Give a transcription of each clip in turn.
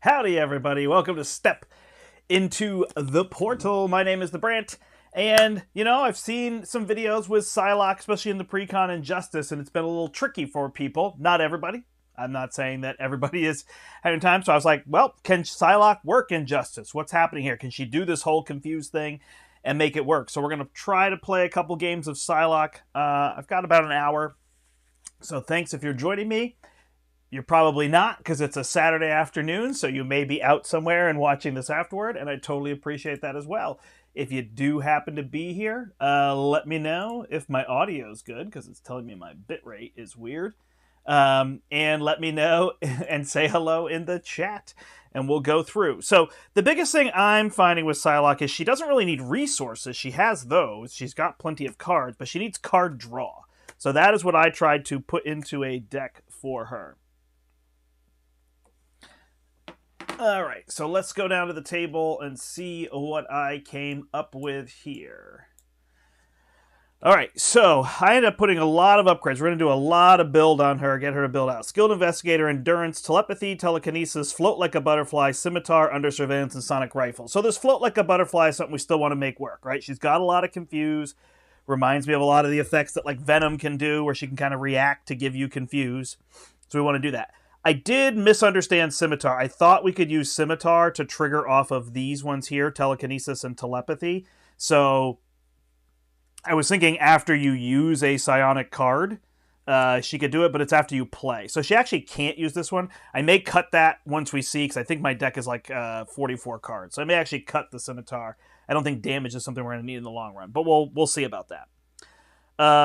Howdy, everybody. Welcome to Step into the Portal. My name is the Brandt, and, I've seen some videos with Psylocke, especially in the Precon and Justice, and it's been a little tricky for people. Not everybody. I'm not saying that everybody is having time, so I was like, well, can Psylocke work in Justice? What's happening here? Can she do this whole confused thing and make it work? So we're going to try to play a couple games of Psylocke. I've got about an hour, so thanks if you're joining me. You're probably not, because it's a Saturday afternoon, so you may be out somewhere and watching this afterward, and I totally appreciate that as well. If you do happen to be here, let me know if my audio is good, because it's telling me my bitrate is weird. And let me know and say hello in the chat, and we'll go through. So the biggest thing I'm finding with Psylocke is she doesn't really need resources. She has those. She's got plenty of cards, but she needs card draw. So that is what I tried to put into a deck for her. All right, so let's go down to the table and see what I came up with here. All right, so I ended up putting a lot of upgrades. We're going to do a lot of build on her, get her to build out. Skilled Investigator, Endurance, Telepathy, Telekinesis, Float Like a Butterfly, Scimitar, Under Surveillance, and Sonic Rifle. So this Float Like a Butterfly is something we still want to make work, right? She's got a lot of Confuse. Reminds me of a lot of the effects that like Venom can do, where she can kind of react to give you Confuse. So we want to do that. I did misunderstand Scimitar. I thought we could use Scimitar to trigger off of these ones here, Telekinesis and Telepathy. So I was thinking after you use a psionic card, she could do it, but it's after you play. So she actually can't use this one. I may cut that once we see, because I think my deck is like 44 cards. So I may actually cut the Scimitar. I don't think damage is something we're going to need in the long run, but we'll see about that.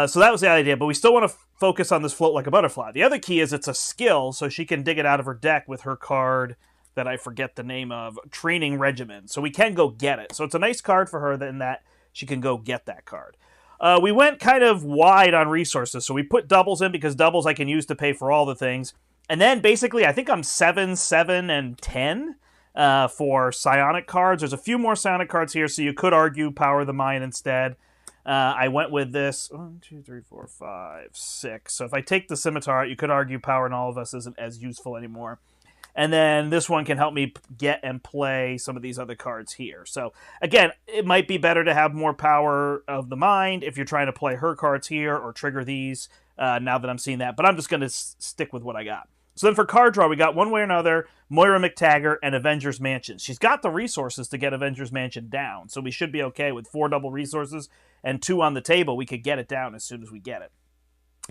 So that was the idea, but we still want to focus on this Float Like a Butterfly. The other key is it's a skill, so she can dig it out of her deck with her card that I forget the name of, Training Regimen. So we can go get it. So it's a nice card for her in that she can go get that card. We went kind of wide on resources, so we put doubles in because doubles I can use to pay for all the things. And then basically I think I'm 7, 7, and 10 for psionic cards. There's a few more psionic cards here, so you could argue Power of the Mind instead. I went with this 1, 2, 3, 4, 5, 6. So if I take the Scimitar out, you could argue Power in All of Us isn't as useful anymore. And then this one can help me get and play some of these other cards here. So again, it might be better to have more Power of the Mind if you're trying to play her cards here or trigger these now that I'm seeing that. But I'm just going to stick with what I got. So then for card draw, we got one way or another, Moira McTaggart and Avengers Mansion. She's got the resources to get Avengers Mansion down, so we should be okay with 4 double resources and 2 on the table. We could get it down as soon as we get it.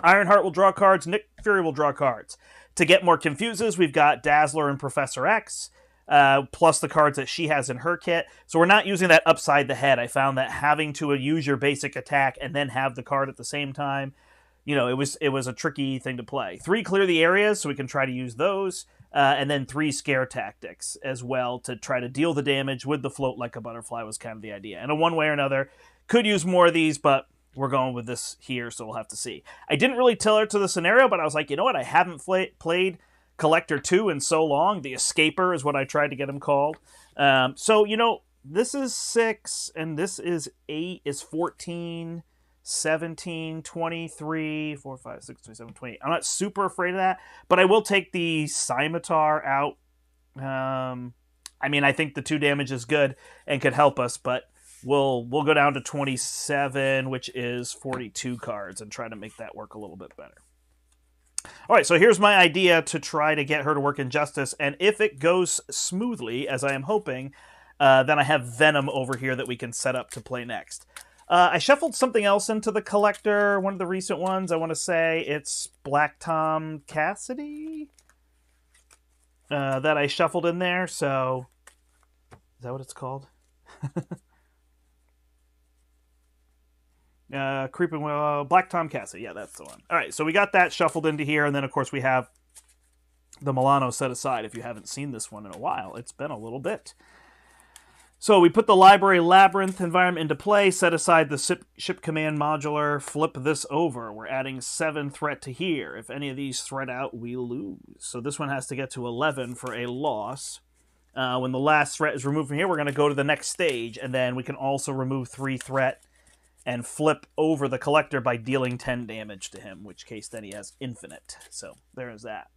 Ironheart will draw cards. Nick Fury will draw cards. To get more Confuses, we've got Dazzler and Professor X, plus the cards that she has in her kit. So we're not using that upside the head. I found that having to use your basic attack and then have the card at the same time, it was a tricky thing to play. 3 clear the areas, so we can try to use those. And then 3 scare tactics as well to try to deal the damage with the Float Like a Butterfly was kind of the idea. And a one way or another, could use more of these, but we're going with this here, so we'll have to see. I didn't really tell her to the scenario, but I was like, you know what? I haven't played Collector 2 in so long. The Escaper is what I tried to get him called. This is 6, and this is 8, is 14... 17, 23, 4, 5, 6, 27, 28. I'm not super afraid of that, but I will take the Scimitar out. I think the 2 damage is good and could help us, but we'll go down to 27, which is 42 cards, and try to make that work a little bit better. All right, so here's my idea to try to get her to work in Justice, and if it goes smoothly, as I am hoping, then I have Venom over here that we can set up to play next. I shuffled something else into the collector, one of the recent ones. I want to say it's Black Tom Cassidy that I shuffled in there. So, is that what it's called? Creeping Black Tom Cassidy. Yeah, that's the one. All right, so we got that shuffled into here, and then of course we have the Milano set aside. If you haven't seen this one in a while, it's been a little bit. So we put the Library Labyrinth environment into play, set aside the ship command modular, flip this over. We're adding 7 threat to here. If any of these threat out, we lose. So this one has to get to 11 for a loss. When the last threat is removed from here, we're going to go to the next stage, and then we can also remove 3 threat and flip over the collector by dealing 10 damage to him, in which case then he has infinite. So there is that.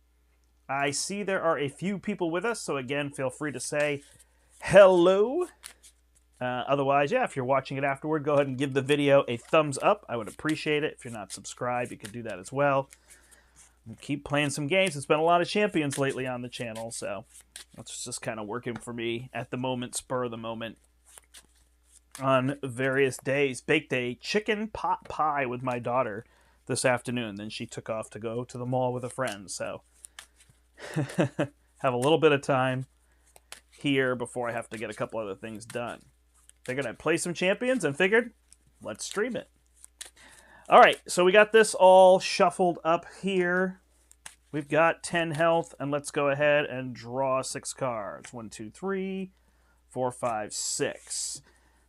I see there are a few people with us, so again, feel free to say hello. Otherwise, yeah, if you're watching it afterward, go ahead and give the video a thumbs up. I would appreciate it. If you're not subscribed, you can do that as well. We'll keep playing some games. It's been a lot of champions lately on the channel, so that's just kind of working for me at the moment, spur of the moment. On various days, baked a chicken pot pie with my daughter this afternoon. Then she took off to go to the mall with a friend, so have a little bit of time here before I have to get a couple other things done. Figured I'd play some champions and figured, let's stream it. All right, so we got this all shuffled up here. We've got 10 health, and let's go ahead and draw 6 cards. 1, 2, 3, 4, 5, 6.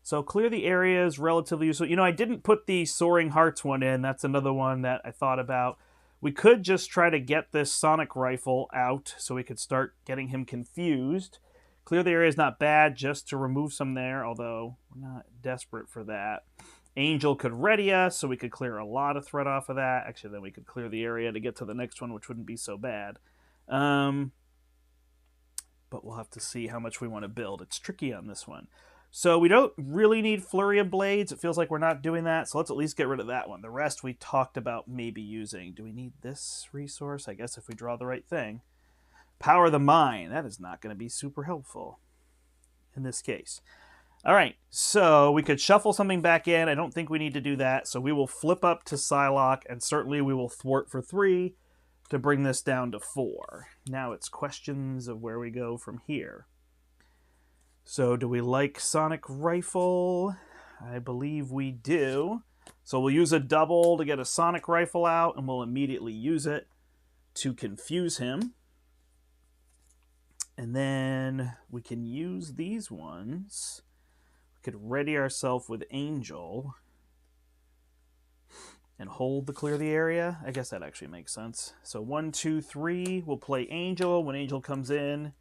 So clear the area is relatively useful. You know, I didn't put the Soaring Hearts one in. That's another one that I thought about. We could just try to get this Sonic Rifle out so we could start getting him confused. Clear the area is not bad just to remove some there, although we're not desperate for that. Angel could ready us, so we could clear a lot of threat off of that. Actually, then we could clear the area to get to the next one, which wouldn't be so bad. But we'll have to see how much we want to build. It's tricky on this one. So we don't really need Flurry of Blades. It feels like we're not doing that, so let's at least get rid of that one. The rest we talked about maybe using. Do we need this resource? I guess if we draw the right thing. Power the Mind. That is not going to be super helpful in this case. All right, so we could shuffle something back in. I don't think we need to do that, so we will flip up to Psylocke, and certainly we will thwart for 3 to bring this down to 4. Now it's questions of where we go from here. So do we like Sonic Rifle? I believe we do. So we'll use a double to get a Sonic Rifle out, and we'll immediately use it to confuse him. And then we can use these ones. We could ready ourselves with Angel and hold the clear the area. I guess that actually makes sense. So 1, 2, 3, we'll play Angel. When Angel comes in,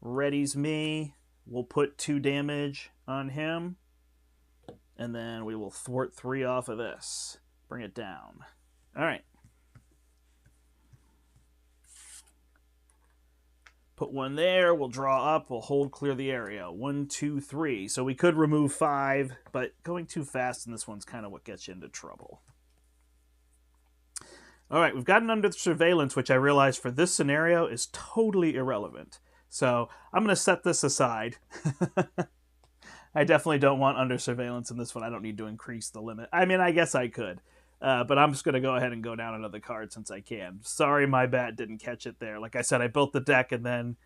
readies me. We'll put 2 damage on him, and then we will thwart 3 off of this. Bring it down. All right. Put 1 there. We'll draw up. We'll hold clear the area. 1, 2, 3. So we could remove 5, but going too fast in this one's kind of what gets you into trouble. All right, we've gotten under surveillance, which I realize for this scenario is totally irrelevant. So I'm going to set this aside. I definitely don't want under surveillance in this one. I don't need to increase the limit. I mean, I guess I could. But I'm just going to go ahead and go down another card since I can. Sorry my bat didn't catch it there. Like I said, I built the deck and then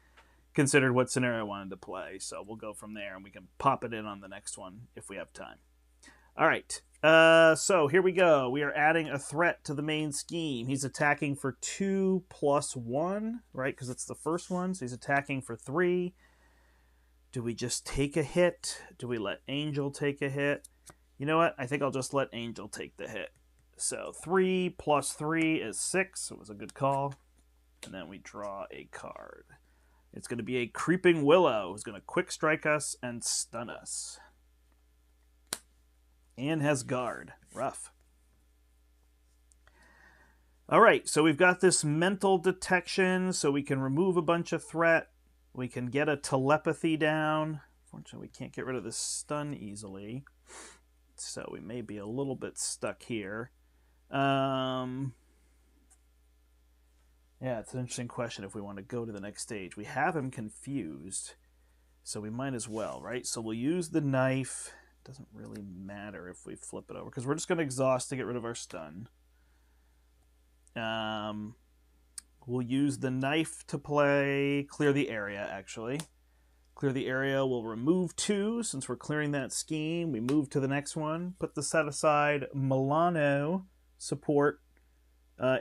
considered what scenario I wanted to play. So we'll go from there and we can pop it in on the next one if we have time. All right. So here we go. We are adding a threat to the main scheme. He's attacking for 2 + 1, right? Because it's the first one. So he's attacking for 3. Do we just take a hit? Do we let Angel take a hit? You know what? I think I'll just let Angel take the hit. So 3 + 3 is 6. It was a good call. And then we draw a card. It's going to be a Creeping Willow who's going to quick strike us and stun us. And has guard. Rough. All right, so we've got this mental detection, so we can remove a bunch of threat. We can get a telepathy down. Unfortunately, we can't get rid of the stun easily. So we may be a little bit stuck here. Yeah, it's an interesting question if we want to go to the next stage. We have him confused, so we might as well, right? So we'll use the knife. Doesn't really matter if we flip it over, because we're just going to exhaust to get rid of our stun. We'll use the knife to play clear the area, actually. Clear the area, we'll remove 2, since we're clearing that scheme. We move to the next one. Put the set aside Milano support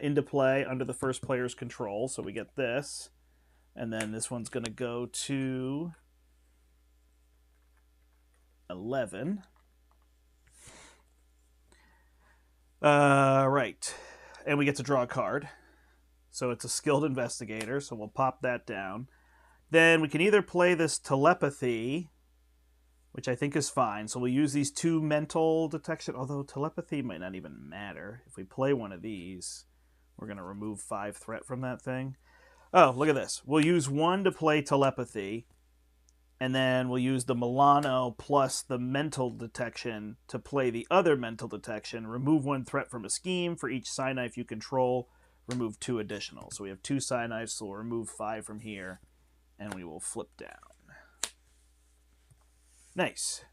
into play under the first player's control, so we get this. And then this one's going to go to 11. Right. And we get to draw a card. So it's a skilled investigator, so we'll pop that down. Then we can either play this telepathy, which I think is fine. So we'll use these 2 mental detection, although telepathy might not even matter. If we play one of these, we're going to remove 5 threat from that thing. Oh, look at this. We'll use one to play telepathy, and then we'll use the Milano plus the mental detection to play the other mental detection. Remove one threat from a scheme. For each psi knife you control, remove 2 additional. So we have 2 psi knives, so we'll remove 5 from here, and we will flip down. Nice.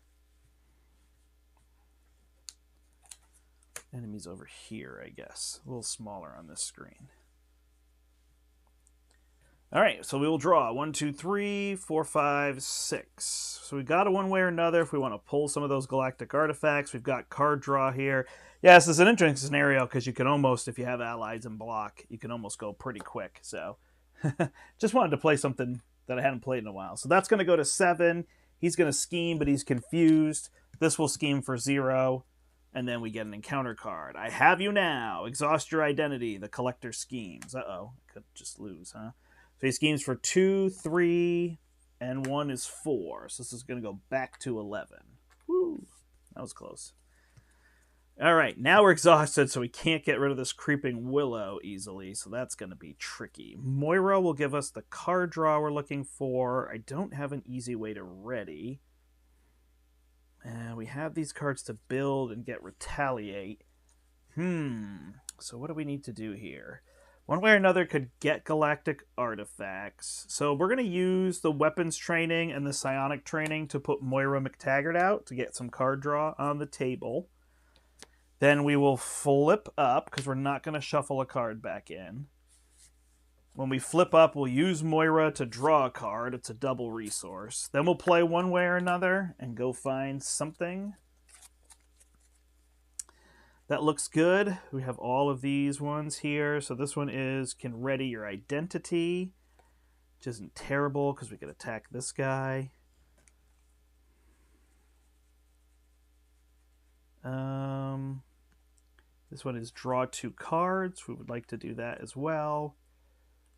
Enemies over here, I guess. A little smaller on this screen. All right, so we will draw 1, 2, 3, 4, 5, 6. So we got it one way or another if we want to pull some of those galactic artifacts. We've got card draw here. Yes, this is an interesting scenario because you can almost, if you have allies and block, you can almost go pretty quick. So just wanted to play something that I hadn't played in a while. So that's going to go to 7. He's going to scheme, but he's confused. This will scheme for 0. And then we get an encounter card. I have you now. Exhaust your identity. The collector schemes. Uh-oh. I could just lose, huh? So he schemes for 2, 3, and 1 is 4. So this is going to go back to 11. Woo. That was close. All right. Now we're exhausted, so we can't get rid of this creeping willow easily. So that's going to be tricky. Moira will give us the card draw we're looking for. I don't have an easy way to ready. And we have these cards to build and get retaliate. So what do we need to do here? One way or another could get galactic artifacts. So we're going to use the weapons training and the psionic training to put Moira McTaggart out to get some card draw on the table. Then we will flip up because we're not going to shuffle a card back in. When we flip up, we'll use Moira to draw a card. It's a double resource. Then we'll play one way or another and go find something that looks good. We have all of these ones here. So this one is can ready your identity, which isn't terrible because we could attack this guy. This one is draw 2 cards. We would like to do that as well.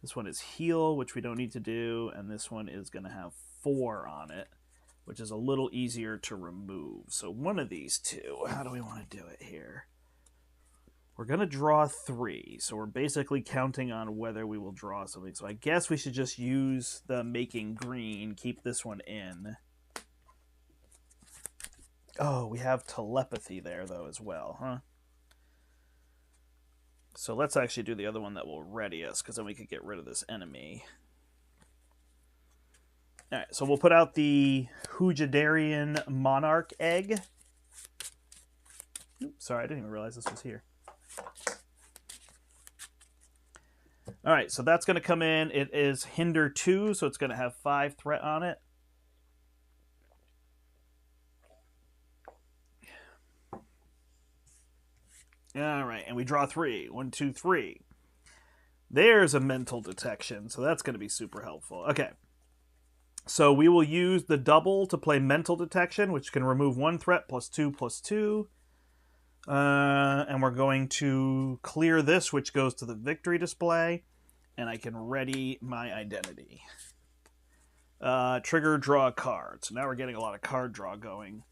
This one is heal, which we don't need to do. And this one is going to have 4 on it, which is a little easier to remove. So one of these two. How do we want to do it here? We're going to draw 3. So we're basically counting on whether we will draw something. So I guess we should just use the making green. Keep this one in. Oh, we have telepathy there, though, as well, huh? So let's actually do the other one that will ready us, because then we could get rid of this enemy. All right, so we'll put out the Hujadarian Monarch egg. Oops, sorry, I didn't even realize this was here. All right, so that's going to come in. It is Hinder 2, so it's going to have 5 threat on it. All right, and we draw 3. 1, 2, 3. There's a mental detection, so that's going to be super helpful. Okay, so we will use the double to play mental detection, which can remove 1 threat plus 2 plus 2. And we're going to clear this, which goes to the victory display, and I can ready my identity. Trigger, draw a card. So now we're getting a lot of card draw going.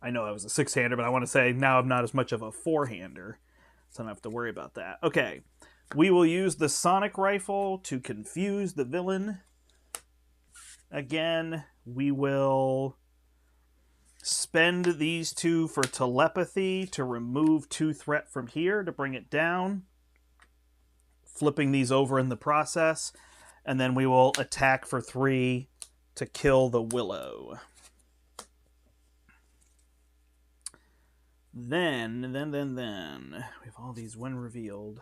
I know I was a 6-hander, but I want to say now I'm not as much of a 4-hander, so I don't have to worry about that. Okay, we will use the sonic rifle to confuse the villain. Again, we will spend these 2 for telepathy to remove 2 threat from here to bring it down, flipping these over in the process, and then we will attack for 3 to kill the willow. Then, we have all these when revealed.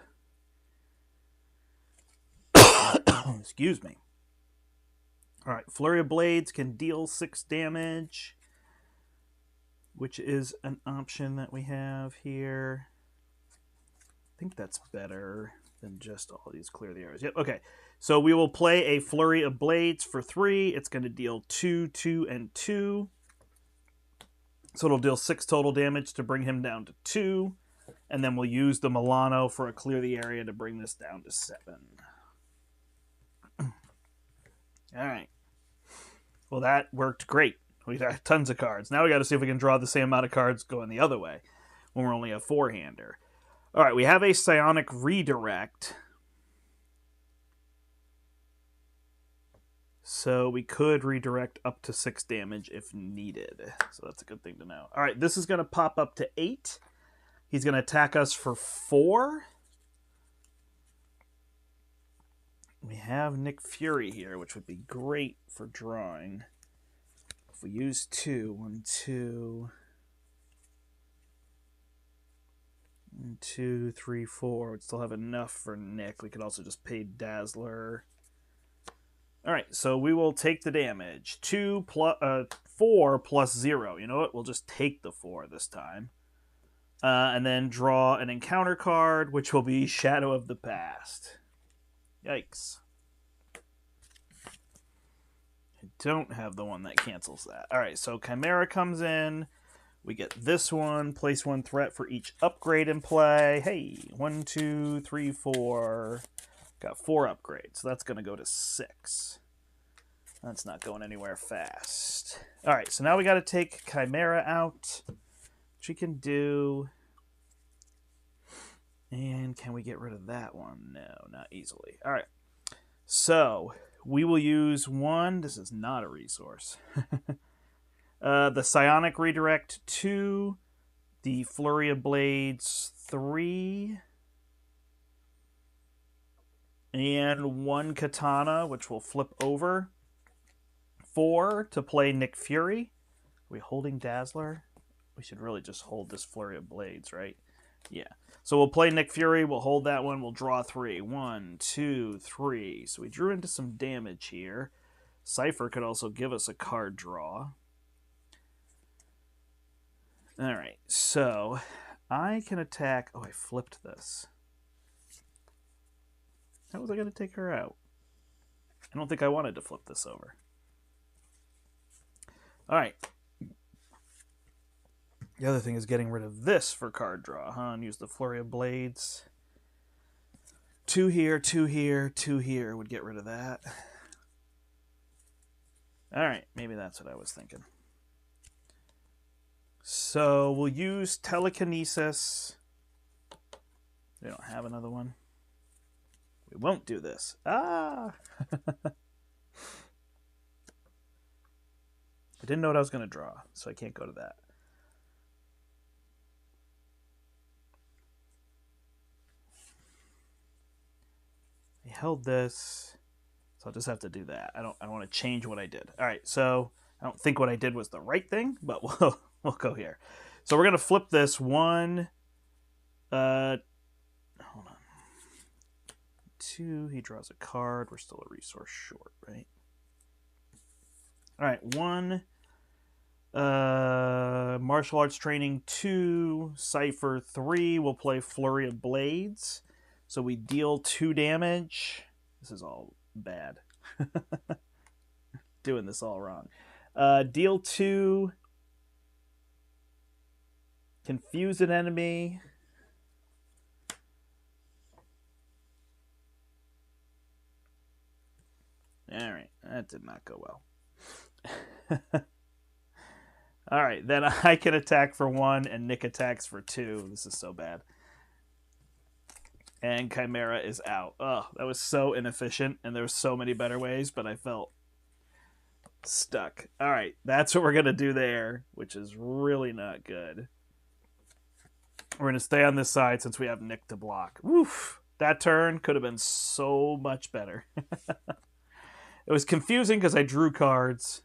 Excuse me. All right, Flurry of Blades can deal 6 damage, which is an option that we have here. I think that's better than just all these clear the areas. Yep, okay. So we will play a Flurry of Blades for 3. It's going to deal 2, 2, and 2. So it'll deal 6 total damage to bring him down to 2. And then we'll use the Milano for a clear the area to bring this down to 7. All right. Well, that worked great. We got tons of cards. Now we got to see if we can draw the same amount of cards going the other way when we're only a 4-hander. All right, we have a psionic redirect. So we could redirect up to 6 damage if needed. So that's a good thing to know. All right, this is going to pop up to 8. He's going to attack us for 4. We have Nick Fury here, which would be great for drawing. If we use 2, 1, 2, 1, 2, 3, 4, we'd still have enough for Nick. We could also just pay Dazzler. All right, so we will take the damage. 4 plus 0. You know what? We'll just take the 4 this time. And then draw an encounter card, which will be Shadow of the Past. Yikes. I don't have the one that cancels that. All right, so Chimera comes in. We get this one. Place 1 threat for each upgrade in play. Hey, 1, 2, 3, 4. Got 4 upgrades, so that's going to go to 6. That's not going anywhere fast. All right, so now we got to take Chimera out, which we can do. And can we get rid of that one? No, not easily. All right, so we will use 1. This is not a resource. The Psionic Redirect 2. The Flurry of Blades 3. And 1 Katana, which will flip over. 4 to play Nick Fury. Are we holding Dazzler? We should really just hold this Flurry of Blades, right? Yeah. So we'll play Nick Fury. We'll hold that one. We'll draw 3. 1, 2, 3. So we drew into some damage here. Cypher could also give us a card draw. All right. So I can attack. Oh, I flipped this. How was I going to take her out? I don't think I wanted to flip this over. All right. The other thing is getting rid of this for card draw, huh? And use the Flurry of Blades. 2 here, 2 here, 2 here would get rid of that. All right, maybe that's what I was thinking. So we'll use Telekinesis. We don't have another one. We won't do this. Ah! I didn't know what I was going to draw, so I can't go to that. I held this, so I'll just have to do that. I don't want to change what I did. All right, so I don't think what I did was the right thing, but we'll go here. So we're going to flip this 1. Hold on. 2, he draws a card. We're still a resource short, right? All right, 1. Martial Arts Training 2. Cypher 3. We'll play Flurry of Blades. So we deal 2 damage. This is all bad. Doing this all wrong. Deal 2. Confuse an enemy. All right, that did not go well. All right, then I can attack for 1 and Nick attacks for 2. This is so bad. And Chimera is out. Oh, that was so inefficient, and there were so many better ways, but I felt stuck. All right, that's what we're going to do there, which is really not good. We're going to stay on this side since we have Nick to block. Woof! That turn could have been so much better. It was confusing because I drew cards.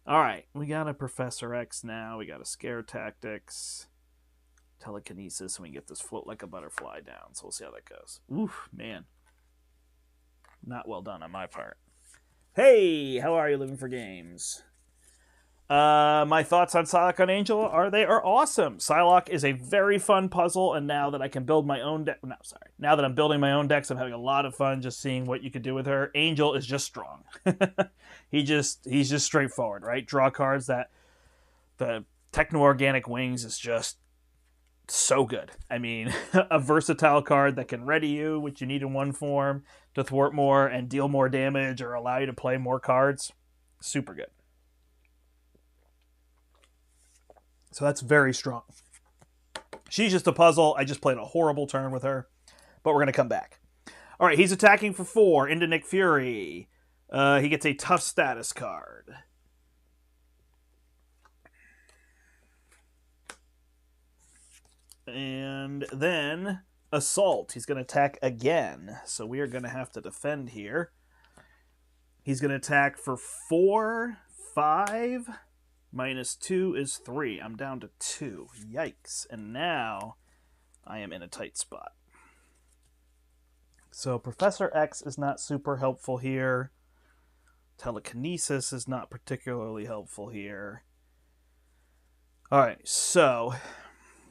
All right, we got a Professor X now. We got a Scare Tactics. Telekinesis, and we get this Float Like a Butterfly down. So we'll see how that goes. Oof, man. Not well done on my part. Hey, how are you, Living for Games? My thoughts on Psylocke on Angel are they are awesome. Psylocke is a very fun puzzle, and now that I can build my own deck, now that I'm building my own decks, I'm having a lot of fun just seeing what you could do with her. Angel is just strong. He's just straightforward, right? Draw cards. That the Techno-Organic Wings is just so good. I mean, a versatile card that can ready you, which you need in one form, to thwart more and deal more damage or allow you to play more cards. Super good. So that's very strong. She's just a puzzle. I just played a horrible turn with her, but we're going to come back. All right, he's attacking for 4 into Nick Fury. He gets a tough status card. And then assault. He's going to attack again. So we are going to have to defend here. He's going to attack for 4, 5. Minus 2 is 3. I'm down to 2. Yikes. And now I am in a tight spot. So Professor X is not super helpful here. Telekinesis is not particularly helpful here. Alright, so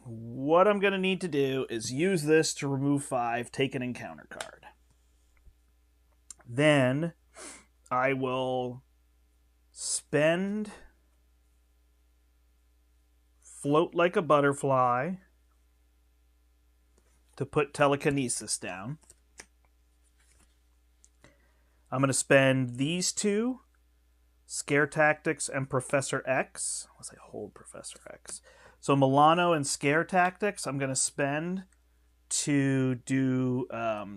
what I'm going to need to do is use this to remove 5, take an encounter card. Then I will spend Float Like a Butterfly to put Telekinesis down. I'm going to spend these 2, Scare Tactics and Professor X. Unless I hold Professor X. So Milano and Scare Tactics I'm going to spend to do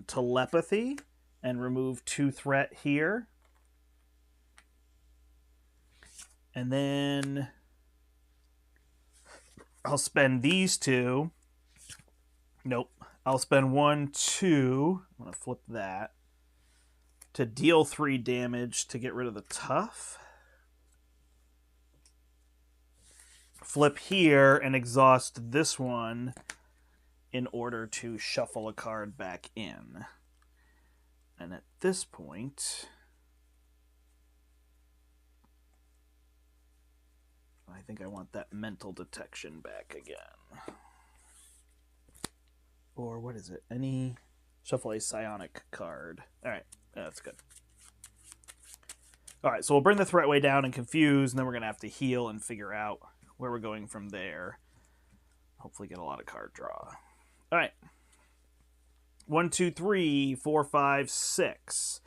Telepathy and remove 2 threat here. And then I'll spend these 2. Nope. I'll spend 1, 2. I'm going to flip that. To deal 3 damage to get rid of the tough. Flip here and exhaust this one in order to shuffle a card back in. And at this point, I think I want that mental detection back again. Or what is it? Any shuffle a psionic card. Alright, that's good. Alright, so we'll bring the threat way down and confuse, and then we're going to have to heal and figure out where we're going from there. Hopefully get a lot of card draw. Alright. 1, 2, 3, 4, 5, 6.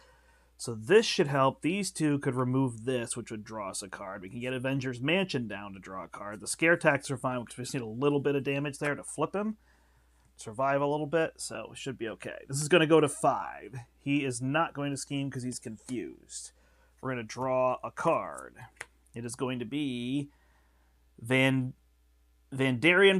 So this should help. These 2 could remove this, which would draw us a card. We can get Avengers Mansion down to draw a card. The Scare Tactics are fine, because we just need a little bit of damage there to flip him. Survive a little bit, so it should be okay. This is going to go to 5. He is not going to scheme because he's confused. We're going to draw a card. It is going to be Vandarian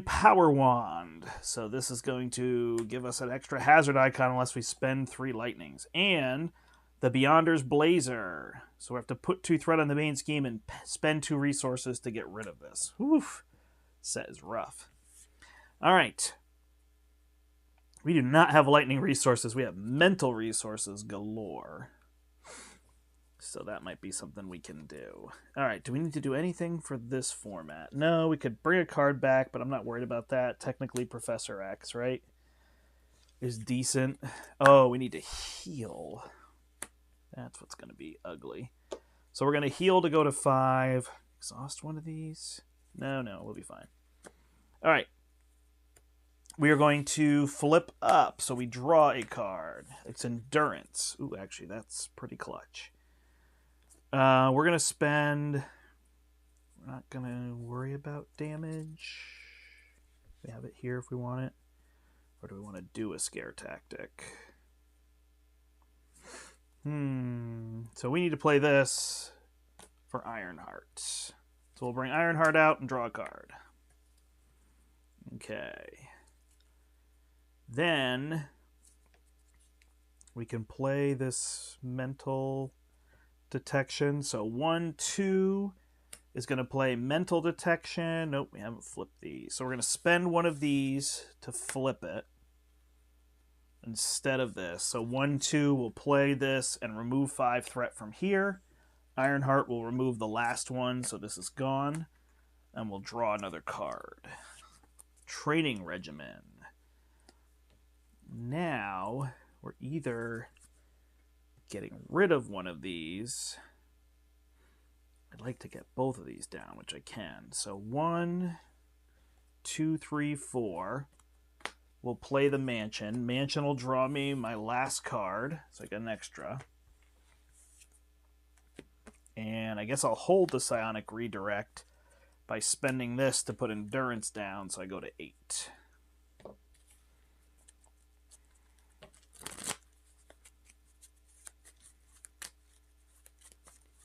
Power Wand. So this is going to give us an extra hazard icon unless we spend 3 lightnings. And the Beyonder's Blazer. So we have to put 2 threat on the main scheme and spend 2 resources to get rid of this. Oof. Set is rough. Alright. We do not have lightning resources. We have mental resources galore. So that might be something we can do. Alright, do we need to do anything for this format? No, we could bring a card back, but I'm not worried about that. Technically, Professor X, right? Is decent. Oh, we need to heal. That's what's going to be ugly. So we're going to heal to go to 5. Exhaust one of these? No, we'll be fine. Alright. We are going to flip up. So we draw a card. It's Endurance. Ooh, actually, that's pretty clutch. We're going to spend... We're not going to worry about damage. We have it here if we want it. Or do we want to do a Scare Tactic? So we need to play this for Ironheart. So we'll bring Ironheart out and draw a card. Okay. Then we can play this mental detection. So 1, 2 is going to play mental detection. Nope, we haven't flipped these. So we're going to spend one of these to flip it instead of this. So 1, 2 will play this and remove 5 threat from here. Ironheart will remove the last one, so this is gone. And we'll draw another card. Training Regimen. Now, we're either getting rid of one of these. I'd like to get both of these down, which I can. So 1, 2, 3, 4. We'll play the Mansion. Mansion will draw me my last card, so I get an extra. And I guess I'll hold the Psionic Redirect by spending this to put Endurance down, so I go to 8.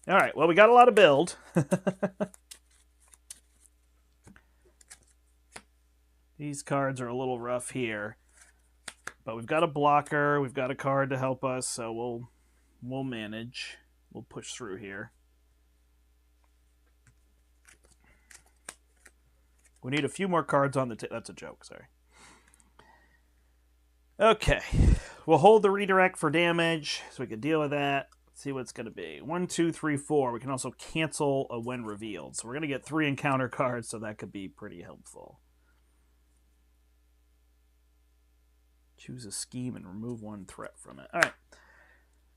All right, well, we got a lot of build. These cards are a little rough here. But we've got a blocker, we've got a card to help us, so we'll manage. We'll push through here. We need a few more cards on the table. That's a joke, sorry. Okay, we'll hold the redirect for damage, so we can deal with that. Let's see what it's going to be. 1, 2, 3, 4. We can also cancel a when revealed. So we're going to get 3 encounter cards, so that could be pretty helpful. Choose a scheme and remove 1 threat from it. All right.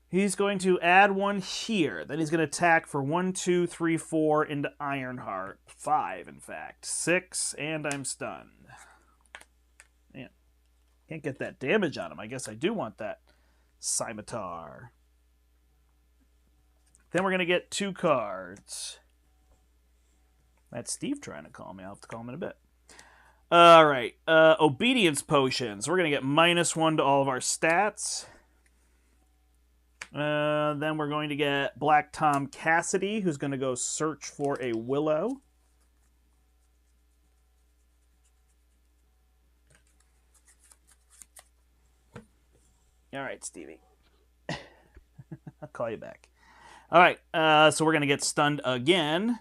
He's going to add 1 here. Then he's going to attack for 1, 2, 3, 4 into Ironheart. 5, in fact. 6, and I'm stunned. Man, can't get that damage on him. I guess I do want that Scimitar. Then we're going to get 2 cards. That's Steve trying to call me. I'll have to call him in a bit. All right. Obedience potions. We're going to get -1 to all of our stats. Then we're going to get Black Tom Cassidy, who's going to go search for a Willow. All right, Stevie. I'll call you back. All right, so we're going to get stunned again.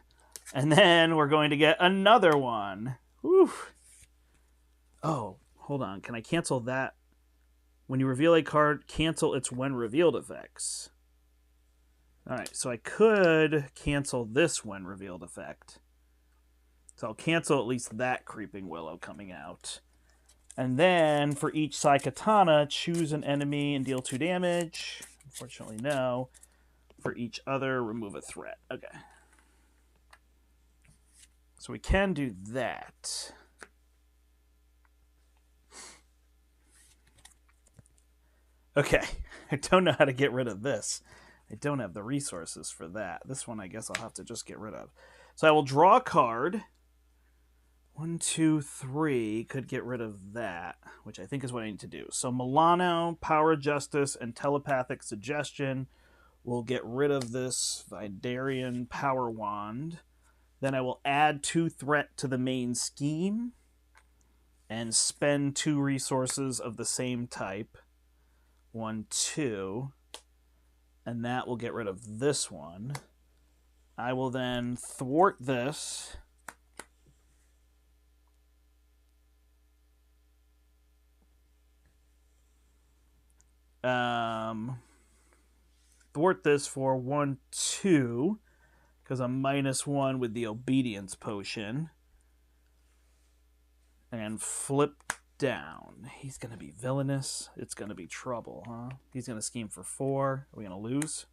And then we're going to get another one. Whew. Oh, hold on. Can I cancel that? When you reveal a card, cancel its when revealed effects. All right, so I could cancel this when revealed effect. So I'll cancel at least that Creeping Willow coming out. And then for each Psykatana, choose an enemy and deal 2 damage. Unfortunately, no. For each other, remove a threat. Okay. So we can do that. Okay, I don't know how to get rid of this. I don't have the resources for that. This one I guess I'll have to just get rid of. So I will draw a card. 1, 2, 3 could get rid of that, which I think is what I need to do. So Milano, Power Justice, and Telepathic Suggestion will get rid of this Vidarian Power Wand. Then I will add 2 threat to the main scheme and spend 2 resources of the same type. 1, 2. And that will get rid of this one. I will then thwart this. Thwart this for 1, 2. Because I'm -1 with the Obedience Potion. And flip down. He's going to be villainous. It's going to be trouble, huh? He's going to scheme for 4. Are we going to lose?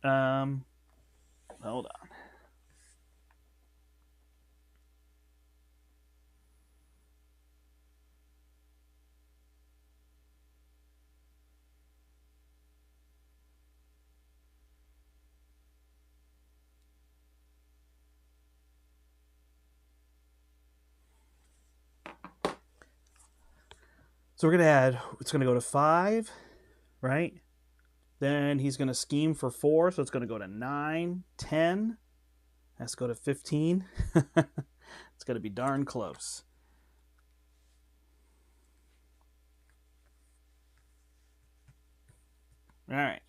Hold on. So we're going to add, it's going to go to 5, right? Then he's going to scheme for 4, so it's going to go to 9, 10. Has to go to 15. It's going to be darn close. All right.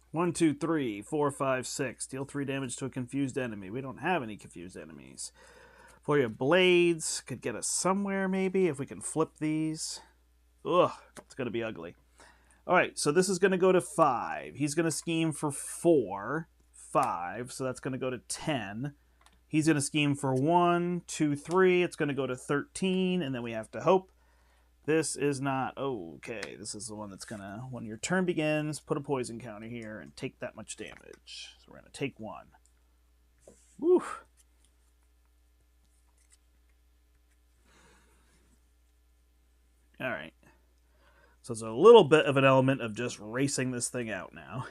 1, 2, 3, 4, 5, 6. Deal 3 damage to a confused enemy. We don't have any confused enemies. For your blades, could get us somewhere maybe if we can flip these. Ugh, it's going to be ugly. All right, so this is going to go to 5. He's going to scheme for 4, 5, so that's going to go to 10. He's going to scheme for 1, 2, 3. It's going to go to 13, and then we have to hope. This is not okay. This is the one that's going to, when your turn begins, put a poison counter here and take that much damage. So we're going to take 1. Woo. All right. So there's a little bit of an element of just racing this thing out now.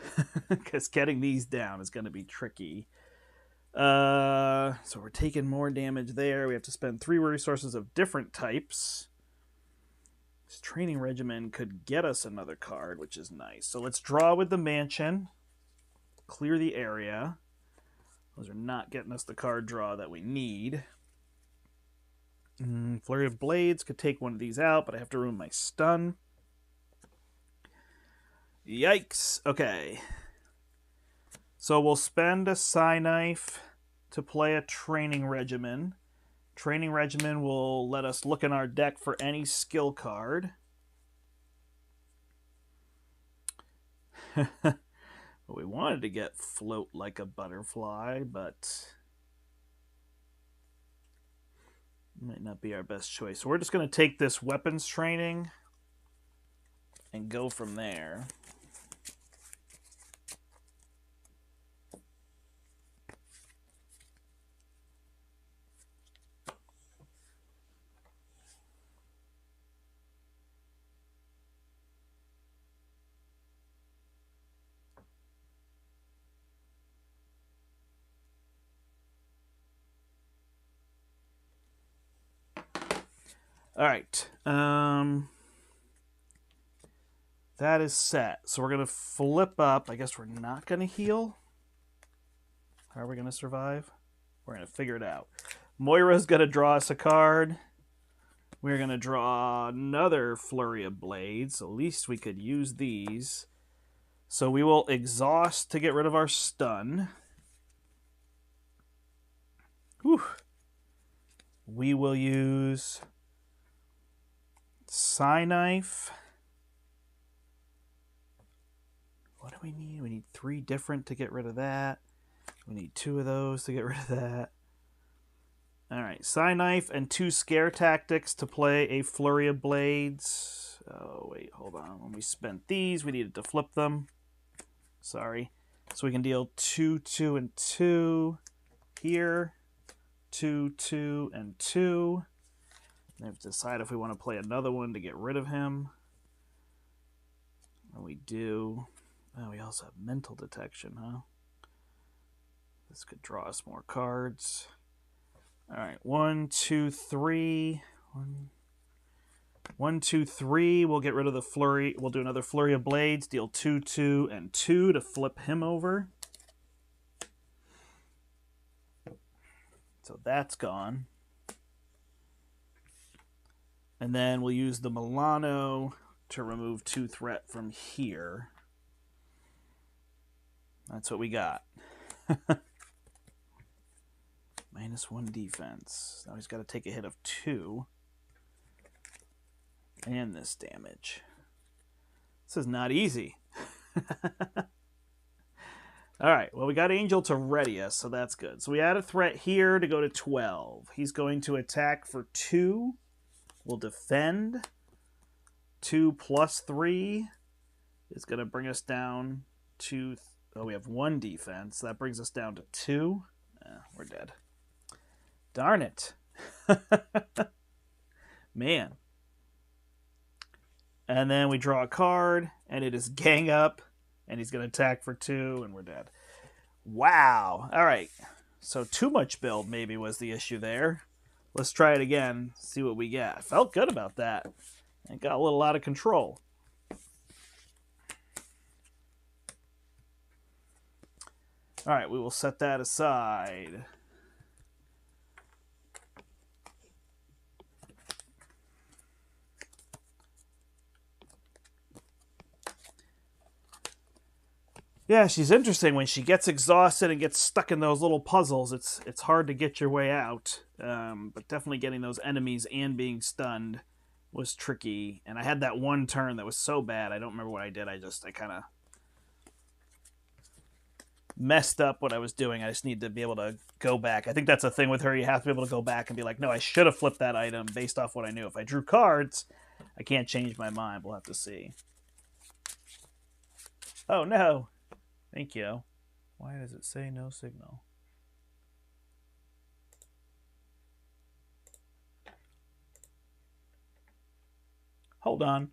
Because getting these down is going to be tricky. So we're taking more damage there. We have to spend 3 resources of different types. This training regimen could get us another card, which is nice. So let's draw with the mansion. Clear the area. Those are not getting us the card draw that we need. Flurry of Blades could take one of these out, but I have to ruin my stun. Yikes. Okay. So we'll spend a Psyknife to play a training regimen. Training regimen will let us look in our deck for any skill card. We wanted to get Float Like a Butterfly, but might not be our best choice. So we're just going to take this weapons training and go from there. All right. That is set. So we're going to flip up. I guess we're not going to heal. How are we going to survive? We're going to figure it out. Moira's going to draw us a card. We're going to draw another Flurry of Blades. So at least we could use these. So we will exhaust to get rid of our stun. Whew. We will use Psyknife. What do we need? We need 3 different to get rid of that. We need 2 of those to get rid of that. All right, Psyknife and 2 Scare Tactics to play a Flurry of Blades. Oh, wait, hold on. When we spent these, we needed to flip them. Sorry. So we can deal 2, 2, and 2 here. 2, 2, and 2. We have to decide if we want to play another one to get rid of him. And we do. Oh, we also have Mental Detection, huh? This could draw us more cards. All right, 1, 2, 3. 1, 2, 3. We'll get rid of the Flurry. We'll do another Flurry of Blades. Deal 2, 2, and 2 to flip him over. So that's gone. And then we'll use the Milano to remove 2 threat from here. That's what we got. -1 defense. Now he's got to take a hit of 2. And this damage. This is not easy. Alright, well we got Angel to ready us, so that's good. So we add a threat here to go to 12. He's going to attack for 2. We'll defend. 2 plus 3 is going to bring us down to... Oh, we have 1 defense. That brings us down to 2. We're dead. Darn it. Man. And then we draw a card, and it is Gang Up, and he's going to attack for 2, and we're dead. Wow. All right. So too much build maybe was the issue there. Let's try it again, see what we get. I felt good about that. It got a little out of control. All right, we will set that aside. Yeah, she's interesting. When she gets exhausted and gets stuck in those little puzzles, it's hard to get your way out. But definitely getting those enemies and being stunned was tricky. And I had that one turn that was so bad, I don't remember what I did. I kind of messed up what I was doing. I just need to be able to go back. I think that's a thing with her. You have to be able to go back and be like, no, I should have flipped that item based off what I knew. If I drew cards, I can't change my mind. We'll have to see. Oh, no. Thank you. Why does it say no signal? Hold on.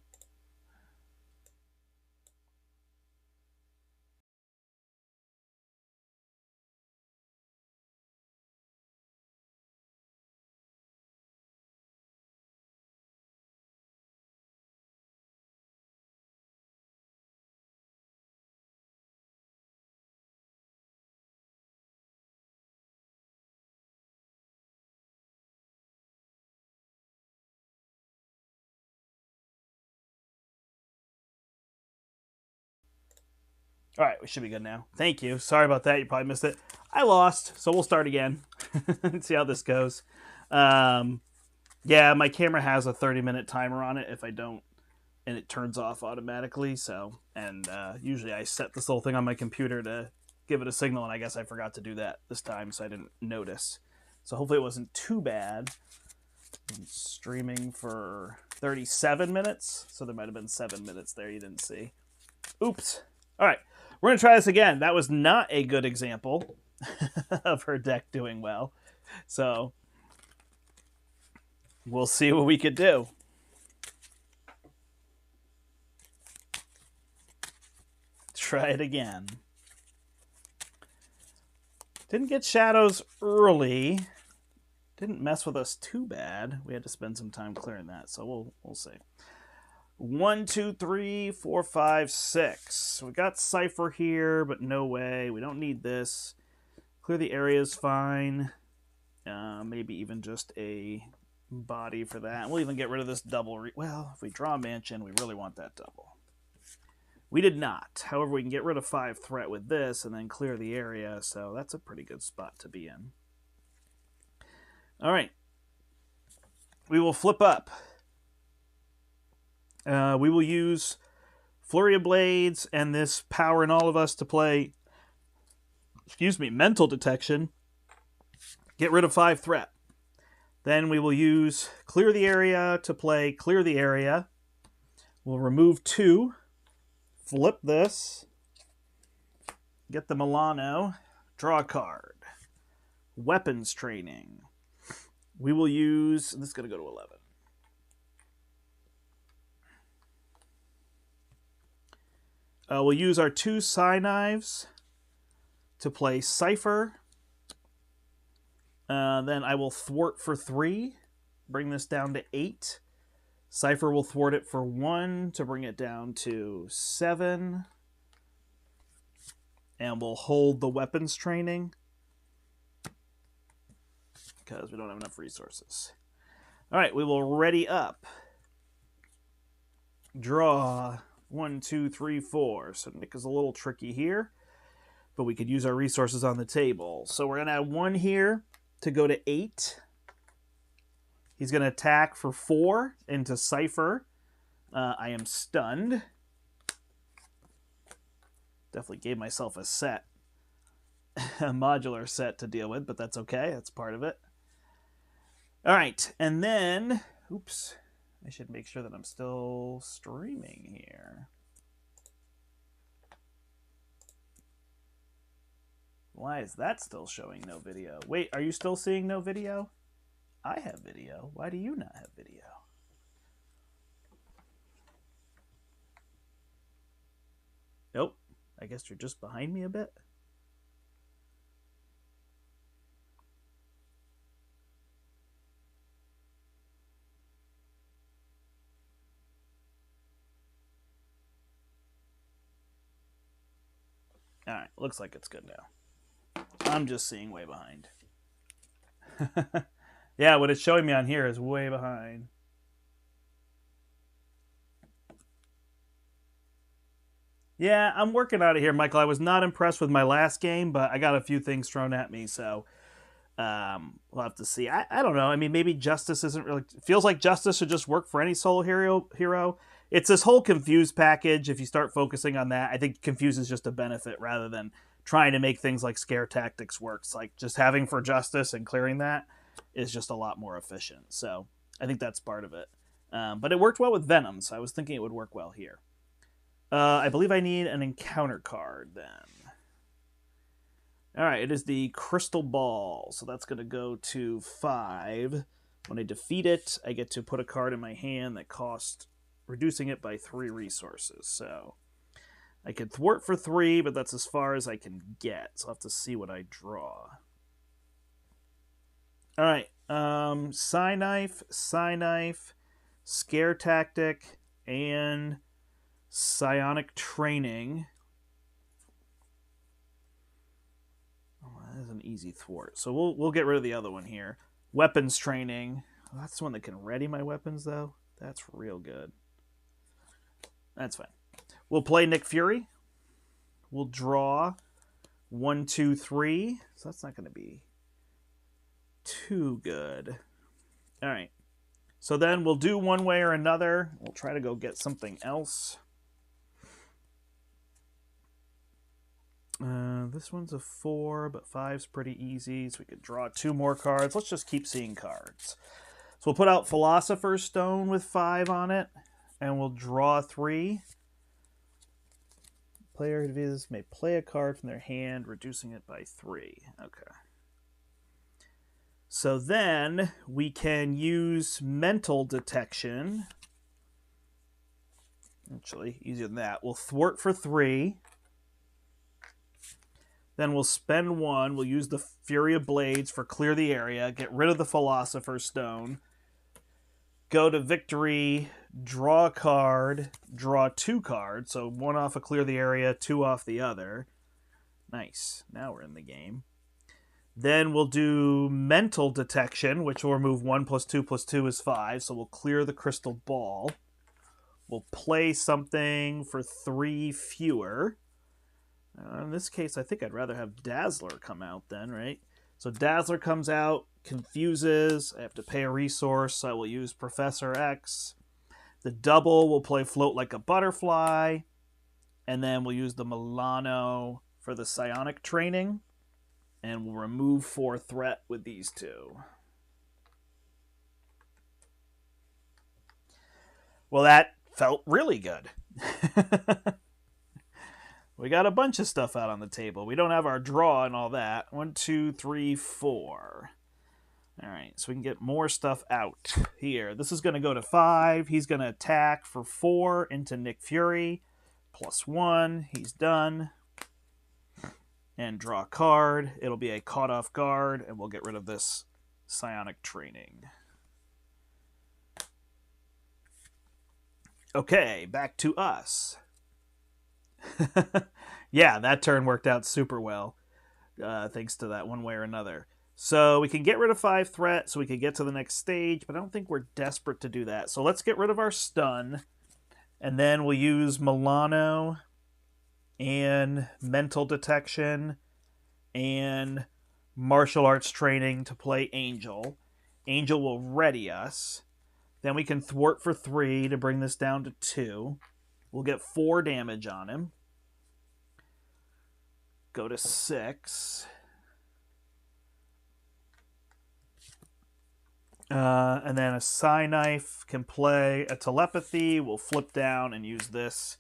All right, we should be good now. Thank you. Sorry about that. You probably missed it. I lost, so we'll start again and see how this goes. Yeah, my camera has a 30-minute timer on it if I don't, and it turns off automatically. So, and usually I set this little thing on my computer to give it a signal, and I guess I forgot to do that this time, so I didn't notice. So hopefully it wasn't too bad. I'm streaming for 37 minutes, so there might have been 7 minutes there you didn't see. Oops. All right, we're going to try this again. That was not a good example of her deck doing well. So we'll see what we could do. Try it again. Didn't get shadows early. Didn't mess with us too bad. We had to spend some time clearing that, so we'll see. 1, 2, 3, 4, 5, 6. We got Cypher here, but no way. We don't need this. Clear the area is fine. Maybe even just a body for that. We'll even get rid of this double. Well, if we draw a mansion, we really want that double. We did not. However, we can get rid of 5 threat with this and then clear the area, so that's a pretty good spot to be in. All right. We will flip up. We will use Flurry of Blades and this Power in All of Us to play, Mental Detection. Get rid of 5 threat. Then we will use Clear the Area to play Clear the Area. We'll remove 2. Flip this. Get the Milano. Draw a card. Weapons Training. We will use... This is going to go to 11. We'll use our 2 Psy Knives to play Cypher. Then I will thwart for 3. Bring this down to 8. Cypher will thwart it for 1 to bring it down to 7. And we'll hold the Weapons Training because we don't have enough resources. All right, we will ready up. Draw 1, 2, 3, 4. So Nick is a little tricky here, but we could use our resources on the table. So we're going to add 1 here to go to 8. He's going to attack for 4 into Cypher. I am stunned. Definitely gave myself a set, a modular set to deal with, but that's okay. That's part of it. All right, and then, oops, I should make sure that I'm still streaming here. Why is that still showing no video? Wait, are you still seeing no video? I have video. Why do you not have video? Nope. I guess you're just behind me a bit. All right, looks like it's good now. I'm just seeing way behind. Yeah, what it's showing me on here is way behind. Yeah, I'm working out of here, Michael. I was not impressed with my last game, but I got a few things thrown at me, so we'll have to see. I don't know. I mean, maybe Justice isn't really... Feels like Justice should just work for any solo hero. It's this whole Confuse package. If you start focusing on that, I think Confuse is just a benefit rather than trying to make things like Scare Tactics work. It's like just having for Justice and clearing that is just a lot more efficient. So I think that's part of it. But it worked well with Venom, so I was thinking it would work well here. I believe I need an encounter card then. All right, it is the Crystal Ball. So that's going to go to 5. When I defeat it, I get to put a card in my hand that costs, reducing it by 3 resources. So I could thwart for 3, but that's as far as I can get. So I'll have to see what I draw. All right, Psy Knife, Scare Tactic, and Psionic Training. Oh, that is an easy thwart. So we'll get rid of the other one here. Weapons Training. Oh, that's the one that can ready my weapons, though. That's real good. That's fine. We'll play Nick Fury We'll draw 1, 2, 3. So that's not going to be too good. All right. So then we'll do one way or another. We'll try to go get something else. This one's a 4, but 5's pretty easy. So we could draw 2 more cards. Let's just keep seeing cards. So we'll put out Philosopher's Stone with 5 on it. And we'll draw 3. Player may play a card from their hand, reducing it by 3. Okay. So then we can use mental detection. Actually, easier than that. We'll thwart for 3. Then we'll spend 1. We'll use the Fury of Blades for clear the area, get rid of the Philosopher's Stone, go to victory, draw a card, draw 2 cards. So 1 off of clear the area, 2 off the other. Nice. Now we're in the game. Then we'll do mental detection, which will remove 1 + 2 + 2 is 5. So we'll clear the crystal ball. We'll play something for 3 fewer. In this case, I think I'd rather have Dazzler come out then, right? So Dazzler comes out, confuses. I have to pay a resource, so I will use Professor X. The double will play Float Like a Butterfly. And then we'll use the Milano for the psionic training. And we'll remove 4 threat with these 2. Well, that felt really good. We got a bunch of stuff out on the table. We don't have our draw and all that. 1, 2, 3, 4. All right, so we can get more stuff out here. This is going to go to 5. He's going to attack for 4 into Nick Fury. +1. He's done. And draw a card. It'll be a caught off guard, and we'll get rid of this psionic training. Okay, back to us. Yeah, that turn worked out super well, thanks to that one way or another. So we can get rid of 5 threat so we can get to the next stage, but I don't think we're desperate to do that. So let's get rid of our stun, and then we'll use Milano and mental detection and martial arts training to play Angel. Angel will ready us. Then we can thwart for 3 to bring this down to 2. We'll get 4 damage on him. Go to 6. And then a Psi Knife can play a Telepathy. We'll flip down and use this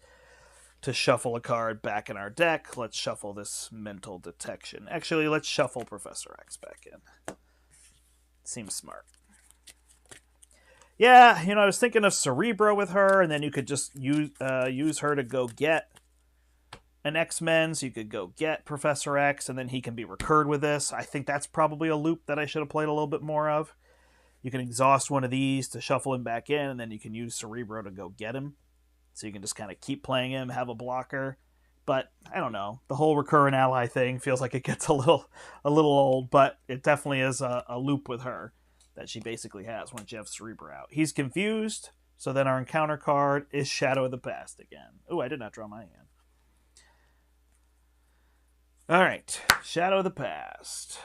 to shuffle a card back in our deck. Let's shuffle this mental detection. Actually, let's shuffle Professor X back in. Seems smart. Yeah, I was thinking of Cerebro with her, and then you could just use her to go get an X-Men, so you could go get Professor X, and then he can be recurred with this. I think that's probably a loop that I should have played a little bit more of. You can exhaust one of these to shuffle him back in, and then you can use Cerebro to go get him. So you can just kind of keep playing him, have a blocker. But, I don't know, the whole recurrent ally thing feels like it gets a little old, but it definitely is a loop with her that she basically has once you have Cerebro out. He's confused, so then our encounter card is Shadow of the Past again. Oh, I did not draw my hand. All right, Shadow of the Past.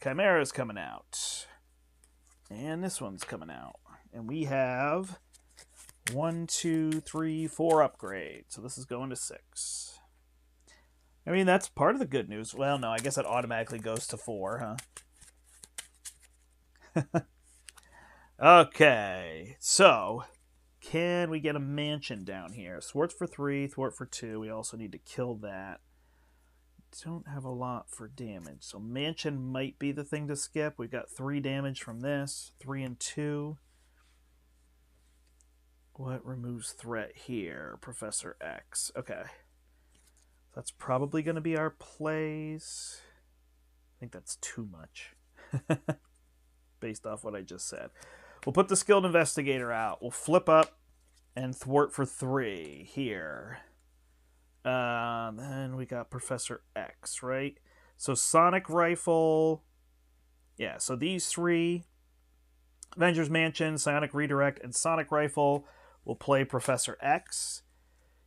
Chimera is coming out. And this one's coming out. And we have 1, 2, 3, 4 upgrades. So this is going to 6. I mean, that's part of the good news. Well, no, I guess it automatically goes to 4, huh? Okay, so can we get a mansion down here? Thwart for 3, thwart for 2. We also need to kill that. Don't have a lot for damage, so mansion might be the thing to skip. We've got 3 damage from this, 3 and 2. What removes threat here? Professor X. Okay, that's probably going to be our plays. I think that's too much. Based off what I just said. We'll put the Skilled Investigator out. We'll flip up and thwart for 3 here. Then we got Professor X, right? So Sonic Rifle. Yeah, so these 3, Avengers Mansion, Psionic Redirect, and Sonic Rifle will play Professor X.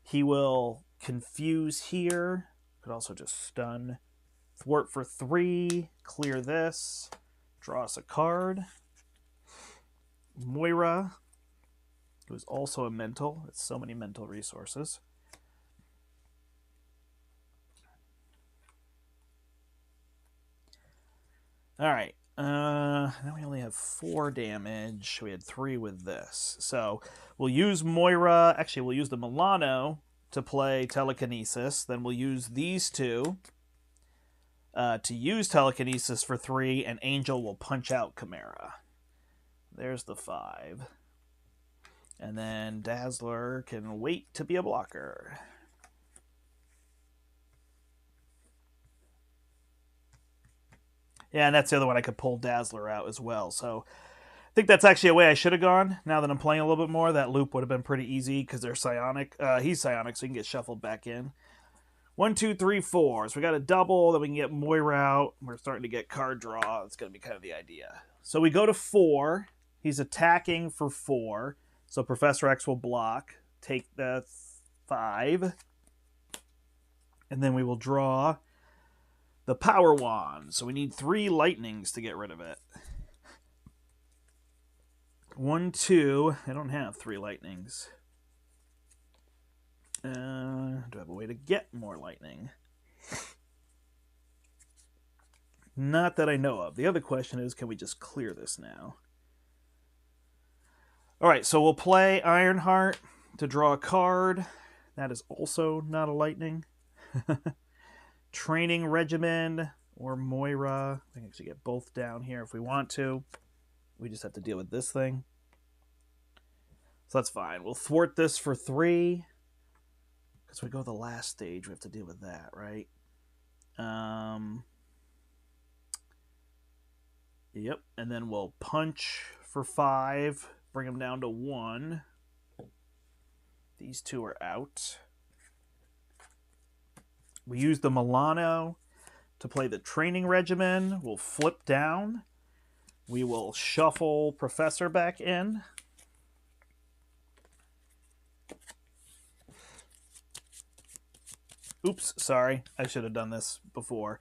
He will confuse here. Could also just stun. Thwart for 3. Clear this. Draw us a card. Moira, who is also a mental. It's so many mental resources. All right. Now we only have 4 damage. We had 3 with this. So we'll use Moira. Actually, we'll use the Milano to play telekinesis. Then we'll use these 2 to use telekinesis for 3, and Angel will punch out Chimera. There's the 5. And then Dazzler can wait to be a blocker. Yeah, and that's the other one. I could pull Dazzler out as well. So I think that's actually a way I should have gone. Now that I'm playing a little bit more, that loop would have been pretty easy because they're psionic. He's psionic, so he can get shuffled back in. 1, 2, 3, 4. So we got a double, then we can get Moira out. We're starting to get card draw. That's going to be kind of the idea. So we go to 4. He's attacking for 4. So Professor X will block. Take the 5. And then we will draw the Power Wand. So we need 3 lightnings to get rid of it. 1, 2. I don't have 3 lightnings. Do I have a way to get more lightning? Not that I know of. The other question is, can we just clear this now? All right, so we'll play Ironheart to draw a card. That is also not a lightning. Training Regimen or Moira. I can actually get both down here if we want to. We just have to deal with this thing. So that's fine. We'll thwart this for 3. Because we go to the last stage, we have to deal with that, right? Yep, and then we'll punch for 5. Bring them down to 1. These 2 are out. We use the Milano to play the Training Regimen. We'll flip down. We will shuffle Professor back in. Oops, sorry. I should have done this before.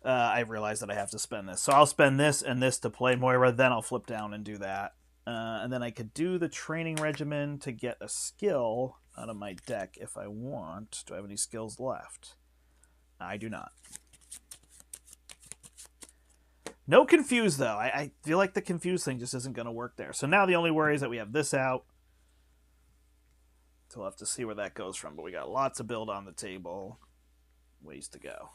I realized that I have to spend this. So I'll spend this and this to play Moira, then I'll flip down and do that. And then I could do the Training Regimen to get a skill out of my deck if I want. Do I have any skills left? I do not. No Confuse, though. I feel like the Confuse thing just isn't going to work there. So now the only worry is that we have this out. So we'll have to see where that goes from. But we got lots of build on the table. Ways to go.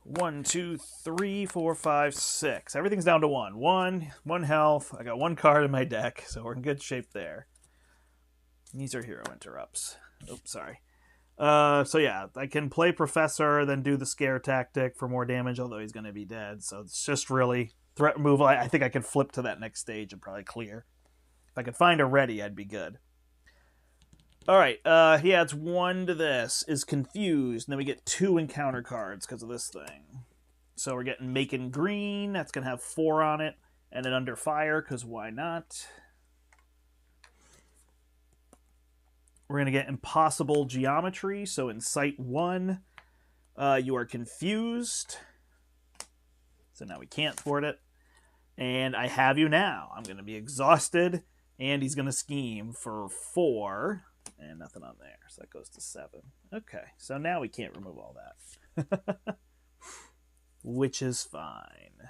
1, 2, 3, 4, 5, 6. Everything's down to 1. 1 health. I got 1 card in my deck, so we're in good shape there. These are hero interrupts. Oops, sorry. So yeah, I can play Professor, then do the scare tactic for more damage, although he's going to be dead. So it's just really threat removal. I think I could flip to that next stage and probably clear. If I could find a ready, I'd be good. All right, he adds 1 to this, is Confused, and then we get 2 encounter cards because of this thing. So we're getting Making Green, that's going to have 4 on it, and then Under Fire, because why not? We're going to get Impossible Geometry, so in Sight 1, you are confused. So now we can't thwart it. And I have you now. I'm going to be exhausted, and he's going to scheme for 4. And nothing on there, so that goes to 7. Okay, so now we can't remove all that. Which is fine.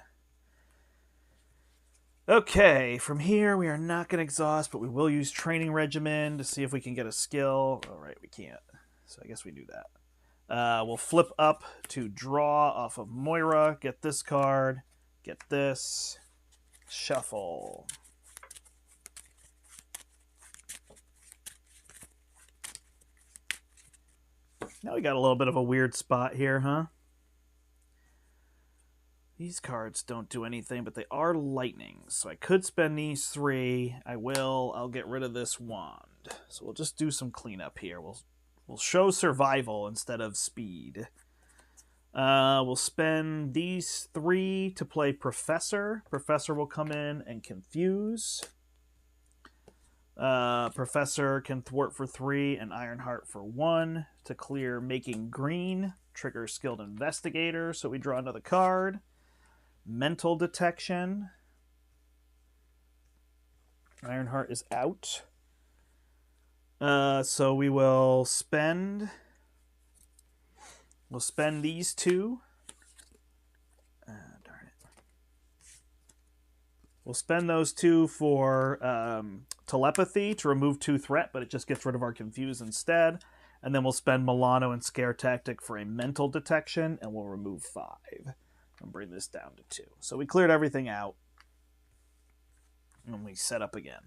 Okay, from here we are not going to exhaust, but we will use Training Regimen to see if we can get a skill. All right, we can't, so I guess we do that. We'll flip up to draw off of Moira, get this card, get this, shuffle. Now we got a little bit of a weird spot here, huh? These cards don't do anything, but they are lightnings. So I could spend these 3. I will. I'll get rid of this wand. So we'll just do some cleanup here. We'll show survival instead of speed. We'll spend these 3 to play Professor. Professor will come in and confuse. Professor can thwart for 3 and Ironheart for 1 to clear Making Green. Trigger Skilled Investigator, so we draw another card. Mental Detection. Ironheart is out. So we will spend... We'll spend these two. Darn it. We'll spend those two for Telepathy to remove 2 threat, but it just gets rid of our Confuse instead. And then we'll spend Milano and Scare Tactic for a Mental Detection, and we'll remove 5. And bring this down to 2. So we cleared everything out. And we set up again.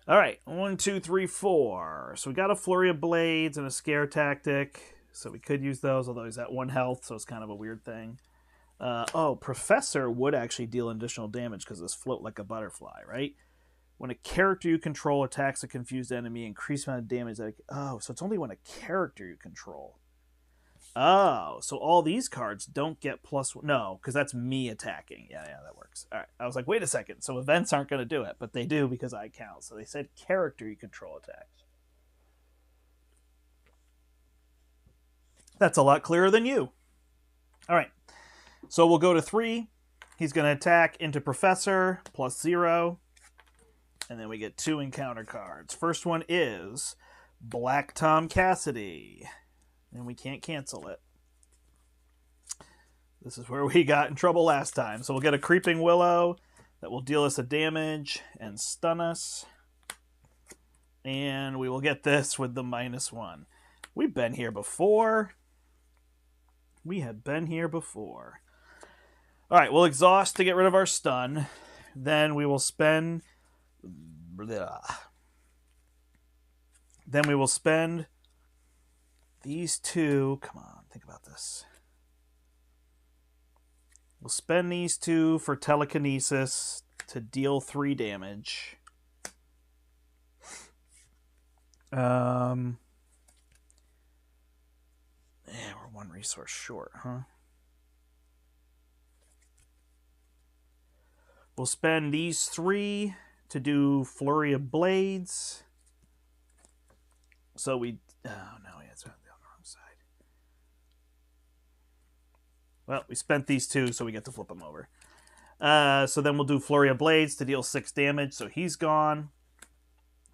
All right, 1, 2, 3, 4. So we got a Flurry of Blades and a Scare Tactic. So we could use those, although he's at 1 health, so it's kind of a weird thing. Professor would actually deal additional damage because this float like a butterfly, right? When a character you control attacks a confused enemy, increase amount of damage. So it's only when a character you control. Oh, so all these cards don't get +1. No, because that's me attacking. Yeah, that works. All right. I was like, wait a second. So events aren't going to do it, but they do because I count. So they said character you control attacks. That's a lot clearer than you. All right. So we'll go to 3. He's going to attack into Professor, +0. And then we get 2 encounter cards. First one is Black Tom Cassidy. And we can't cancel it. This is where we got in trouble last time. So we'll get a Creeping Willow that will deal us a damage and stun us. And we will get this with the -1. We've been here before. We have been here before. All right, we'll exhaust to get rid of our stun. Then we will spend... Then we will spend these 2. Come on, think about this. We'll spend these 2 for Telekinesis to deal 3 damage. Yeah, we're 1 resource short, huh? We'll spend these 3 to do Flurry of Blades. So we... Oh, no, it's on the wrong side. Well, we spent these 2, so we get to flip them over. So then we'll do Flurry of Blades to deal 6 damage, so he's gone.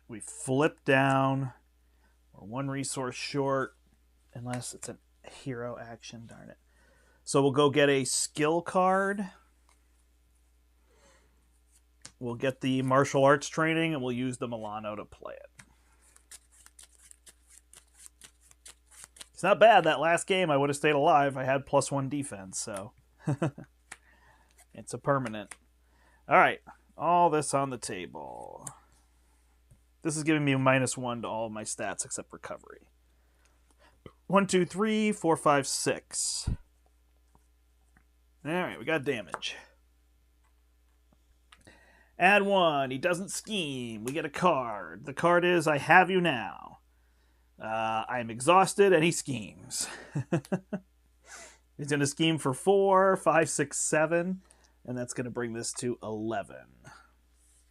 We flip down. We're 1 resource short, unless it's a hero action, darn it. So we'll go get a skill card. We'll get the martial arts training, and we'll use the Milano to play it. It's not bad. That last game, I would have stayed alive. I had +1 defense, so it's a permanent. All right, all this on the table. This is giving me a -1 to all of my stats except recovery. 1, 2, 3, 4, 5, 6. All right, we got damage. Add 1. He doesn't scheme. We get a card. The card is I have you now. I am exhausted, and he schemes. He's going to scheme for 4, 5, 6, 7, and that's going to bring this to 11.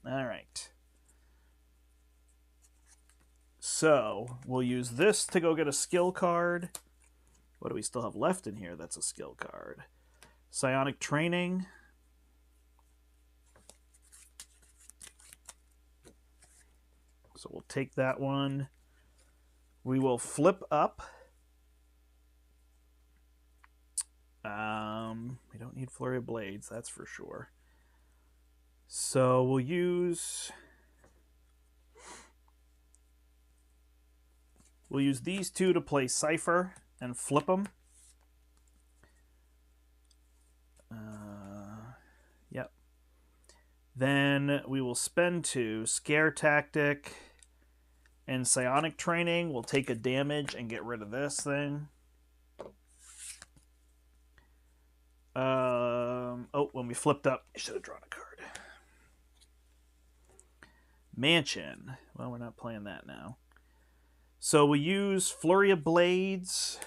All right. So we'll use this to go get a skill card. What do we still have left in here that's a skill card? Psionic Training. So we'll take that one. We will flip up. We don't need Flurry of Blades, that's for sure. So we'll use these 2 to play Cypher and flip them. Yep. Then we will spend 2 Scare Tactic and Psionic Training. We'll take a damage and get rid of this thing. When we flipped up, I should have drawn a card. Mansion. Well, we're not playing that now. So we use Flurry of Blades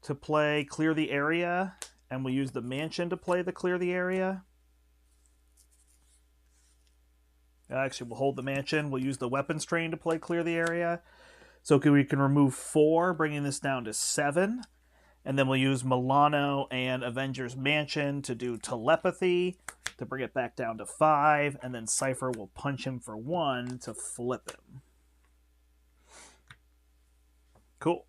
to play Clear the Area, and we use the Mansion to play the Clear the Area. Actually, we'll hold the mansion. We'll use the weapons train to play clear the area. So we can remove 4, bringing this down to 7. And then we'll use Milano and Avengers Mansion to do telepathy to bring it back down to 5. And then Cypher will punch him for 1 to flip him. Cool.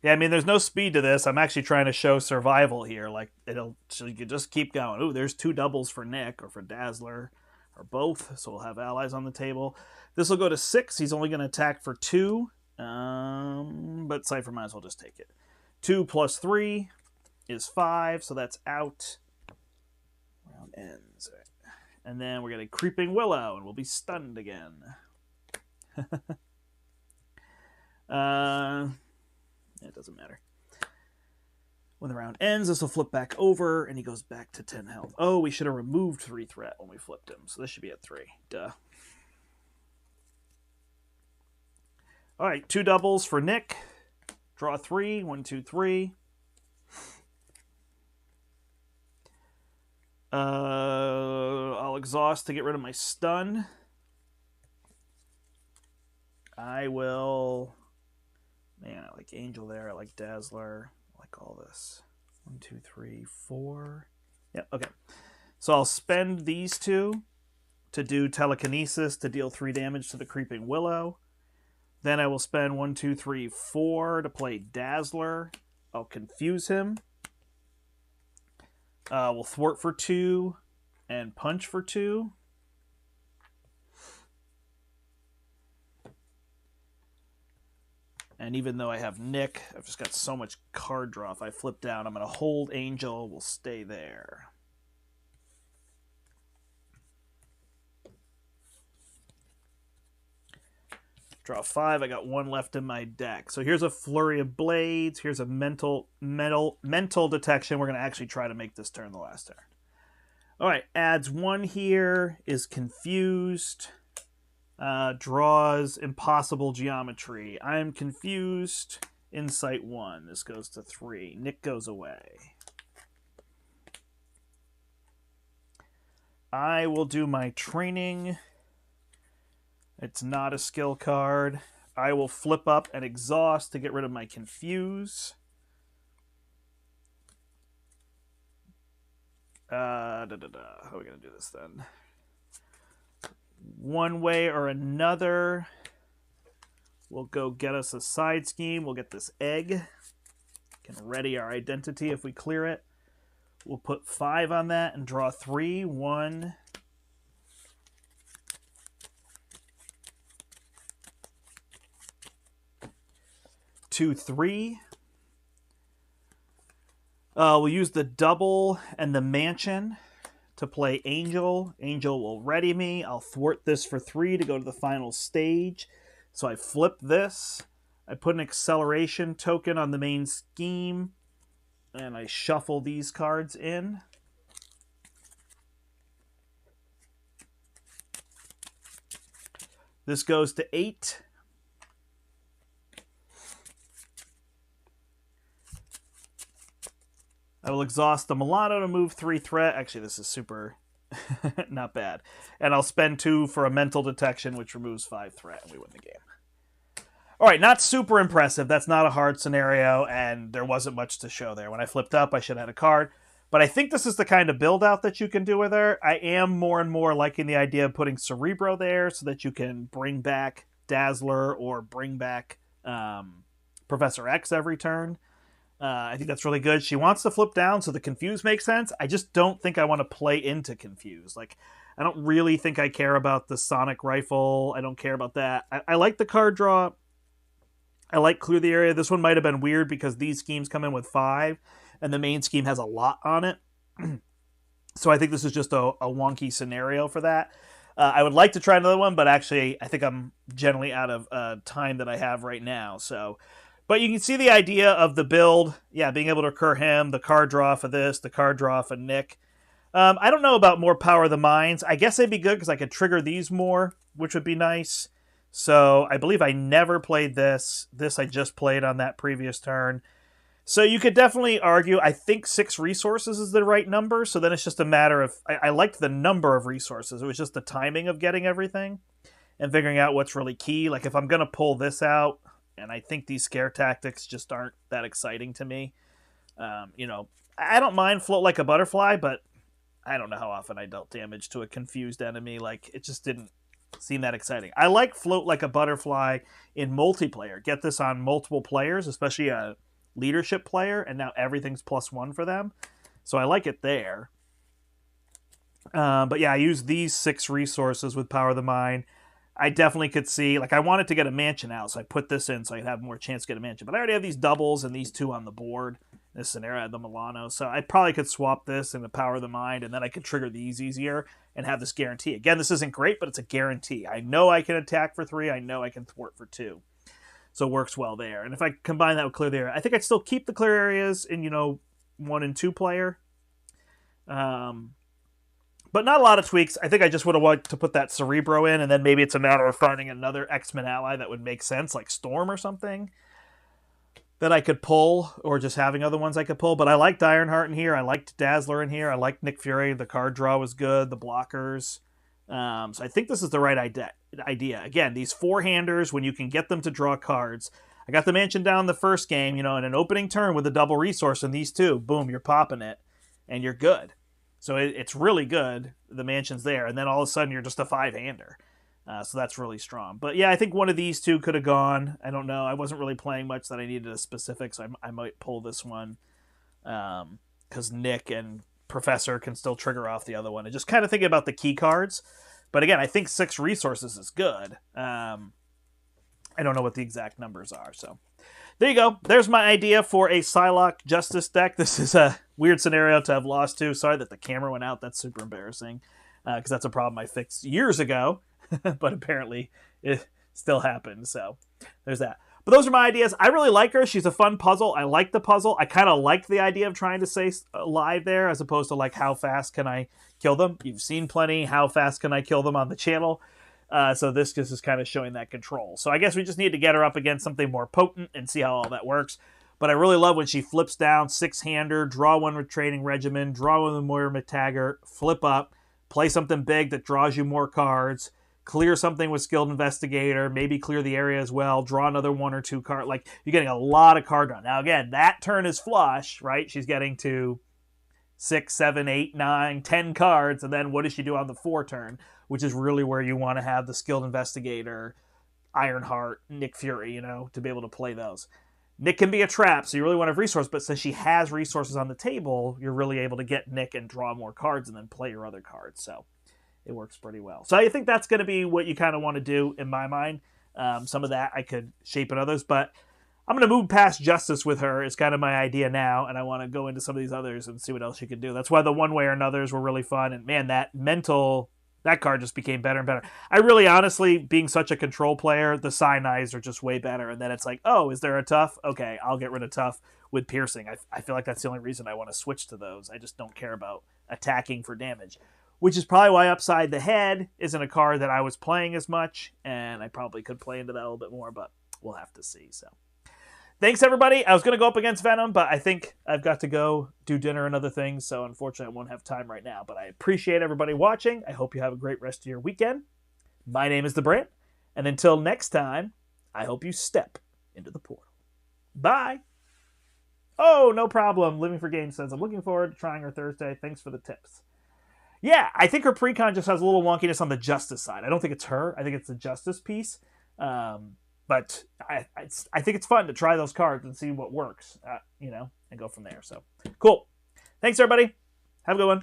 Yeah, I mean, there's no speed to this. I'm actually trying to show survival here. Like, so you can just keep going. Ooh, there's 2 doubles for Nick or for Dazzler or both. So we'll have allies on the table. This will go to 6. He's only going to attack for 2. But Cypher might as well just take it. 2 plus 3 is 5. So that's out. Round ends. And then we're going to Creeping Willow, and we'll be stunned again. It doesn't matter. When the round ends, this will flip back over, and he goes back to 10 health. Oh, we should have removed 3 threat when we flipped him, so this should be at 3. Duh. All right, 2 doubles for Nick. Draw 3. 1, 2, 3. I'll exhaust to get rid of my stun. I will... Man, I like Angel there. I like Dazzler. I like all this. 1, 2, 3, 4. Yep, okay. So I'll spend these 2 to do Telekinesis to deal 3 damage to the Creeping Willow. Then I will spend 1, 2, 3, 4 to play Dazzler. I'll confuse him. We'll thwart for 2 and punch for 2. And even though I have Nick, I've just got so much card draw. If I flip down, I'm going to hold Angel. We'll stay there. Draw 5. I got 1 left in my deck. So here's a Flurry of Blades. Here's a mental detection. We're going to actually try to make this turn the last turn. All right, adds 1 here, is confused. Draws Impossible Geometry. I'm confused. Insight 1. This goes to 3. Nick goes away. I will do my training. It's not a skill card. I will flip up and exhaust to get rid of my confuse. How are we going to do this then? One way or another, we'll go get us a side scheme. We'll get this egg. Can ready our identity if we clear it. We'll put 5 on that and draw 3. 1, 2, 3. We'll use the double and the mansion to play Angel. Angel will ready me. I'll thwart this for 3 to go to the final stage. So I flip this. I put an acceleration token on the main scheme. And I shuffle these cards in. This goes to 8. I will exhaust the Milano to move 3 threat. Actually, this is super not bad. And I'll spend 2 for a mental detection, which removes 5 threat, and we win the game. All right, not super impressive. That's not a hard scenario, and there wasn't much to show there. When I flipped up, I should have had a card. But I think this is the kind of build-out that you can do with her. I am more and more liking the idea of putting Cerebro there so that you can bring back Dazzler or bring back Professor X every turn. I think that's really good. She wants to flip down, so the confuse makes sense. I just don't think I want to play into confuse. Like, I don't really think I care about the sonic rifle. I don't care about that. I like the card draw. I like clear the area. This one might have been weird because these schemes come in with 5, and the main scheme has a lot on it. So I think this is just a wonky scenario for that. I would like to try another one, but actually I think I'm generally out of time that I have right now. So... But you can see the idea of the build, yeah, being able to occur him, the card draw for this, the card draw for Nick. I don't know about more Power of the Minds. I guess it'd be good because I could trigger these more, which would be nice. So I believe I never played this. This I just played on that previous turn. So you could definitely argue, I think 6 resources is the right number, so then it's just a matter of, I liked the number of resources, it was just the timing of getting everything and figuring out what's really key. Like if I'm going to pull this out, and I think these scare tactics just aren't that exciting to me. You know, I don't mind float like a butterfly, but I don't know how often I dealt damage to a confused enemy. Like it just didn't seem that exciting. I like float like a butterfly in multiplayer. Get this on multiple players, especially a leadership player, and now everything's +1 for them. So I like it there. But yeah, I use these 6 resources with Power of the Mind. I definitely could see, like I wanted to get a mansion out, so I put this in so I'd have more chance to get a mansion. But I already have these doubles and these 2 on the board. In this scenario, I had the Milano. So I probably could swap this and the Power of the Mind, and then I could trigger these easier and have this guarantee. Again, this isn't great, but it's a guarantee. I know I can attack for 3. I know I can thwart for 2. So it works well there. And if I combine that with clear the area, I think I'd still keep the clear areas in, 1 and 2 player. But not a lot of tweaks. I think I just would have wanted to put that Cerebro in, and then maybe it's a matter of finding another X-Men ally that would make sense, like Storm or something, that I could pull, or just having other ones I could pull. But I liked Ironheart in here. I liked Dazzler in here. I liked Nick Fury. The card draw was good. The blockers. So I think this is the right idea. Again, these 4-handers, when you can get them to draw cards. I got the mansion down the first game, in an opening turn with a double resource, and these 2, boom, you're popping it, and you're good. So it's really good. The mansion's there, and then all of a sudden you're just a 5-hander. So that's really strong. But yeah, I think one of these 2 could have gone. I don't know. I wasn't really playing much that I needed a specific, so I might pull this one because Nick and Professor can still trigger off the other one. And just kind of thinking about the key cards. But again, I think 6 resources is good. I don't know what the exact numbers are, so... There you go. There's my idea for a Psylocke Justice deck. This is a weird scenario to have lost to. Sorry that the camera went out. That's super embarrassing because that's a problem I fixed years ago, but apparently it still happened. So there's that. But those are my ideas. I really like her. She's a fun puzzle. I like the puzzle. I kind of liked the idea of trying to say live there as opposed to like how fast can I kill them. You've seen plenty how fast can I kill them on the channel. So this just is kind of showing that control. So I guess we just need to get her up against something more potent and see how all that works. But I really love when she flips down, 6-hander, draw 1 with Training Regimen, draw 1 with Moira McTaggart, flip up, play something big that draws you more cards, clear something with Skilled Investigator, maybe clear the area as well, draw another 1 or 2 cards. Like, you're getting a lot of card draw. Now, again, that turn is flush, right? She's getting to 6, 7, 8, 9, 10 cards, and then what does she do on the 4 turn? Which is really where you want to have the Skilled Investigator, Ironheart, Nick Fury, to be able to play those. Nick can be a trap, so you really want to have resources, but since she has resources on the table, you're really able to get Nick and draw more cards and then play your other cards, so it works pretty well. So I think that's going to be what you kind of want to do in my mind. Some of that I could shape in others, but I'm going to move past Justice with her. It's kind of my idea now, and I want to go into some of these others and see what else you can do. That's why the One Way or Anothers were really fun, and man, that card just became better and better. I really, honestly, being such a control player, the Cyanides are just way better. And then it's like, oh, is there a tough? Okay, I'll get rid of tough with piercing. I feel like that's the only reason I want to switch to those. I just don't care about attacking for damage, which is probably why Upside the Head isn't a card that I was playing as much. And I probably could play into that a little bit more, but we'll have to see. So thanks, everybody. I was going to go up against Venom, but I think I've got to go do dinner and other things, so unfortunately I won't have time right now. But I appreciate everybody watching. I hope you have a great rest of your weekend. My name is the Brandt, and until next time, I hope you step into the portal. Bye! Oh, no problem. Living for Games says, I'm looking forward to trying her Thursday. Thanks for the tips. Yeah, I think her precon just has a little wonkiness on the Justice side. I don't think it's her. I think it's the Justice piece. But I think it's fun to try those cards and see what works, and go from there. So, cool. Thanks, everybody. Have a good one.